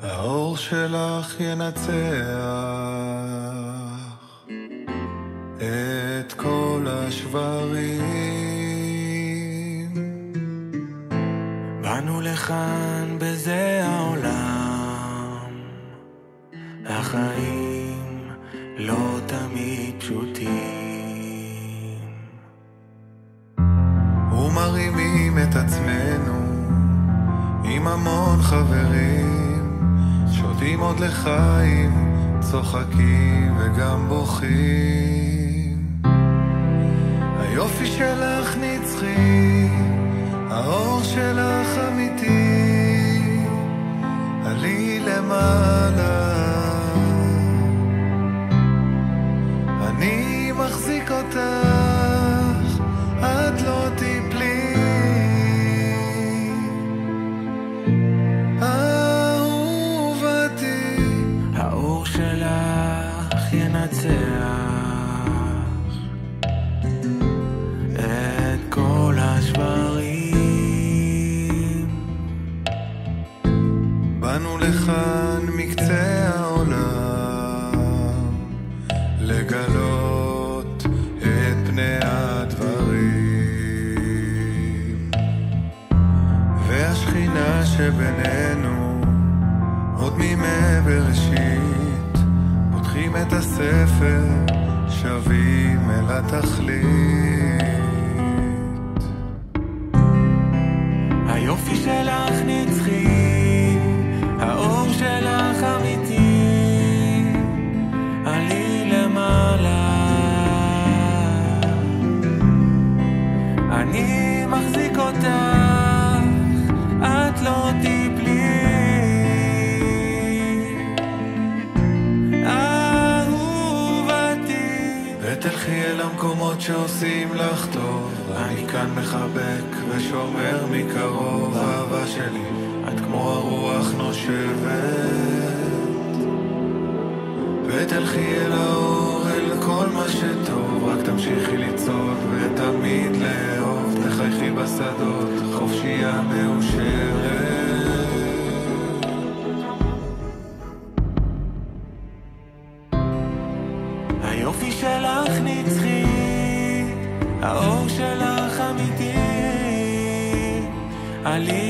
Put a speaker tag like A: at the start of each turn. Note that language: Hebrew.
A: האור שלך ינצח את כל השברים.
B: באנו לכאן בזה העולם, החיים לא תמיד פשוטים,
A: ומרימים את עצמנו עם המון חברים, שותים עוד לחיים, צוחקים וגם בוכים. היופי שלך נצחי, האור שלך אמיתי, עלי למעלה, אני מחזיק אותך, את לא תיפלי. אהובתי,
B: האור שלך ינצח את כל השברים.
A: באנו לכאן מקצה העולם לגלות את פני הדברים, והשכינה שבינינו עוד מימי בראשית, פותחים את הספר, שווים אל התכלית.
B: היופי שלך נצחי, האור שלך אמיתי, עלי למעלה, אני מחזיק אותך, את לא תיפלי. אהובתי,
A: ותלכי אל המקומות שעושים לך טוב, אני כאן מחבק ושומר מקרוב. אהבה שלי, את כמו הרוח נושבת, ותלכי אל האור, אל כל מה שטוב, רק תמשיכי לצעוד ותמיד לאהוב, תחייכי בשדות, חופשייה מאושרת.
B: היופי שלך נצחי, האור שלך אמיתי, עלי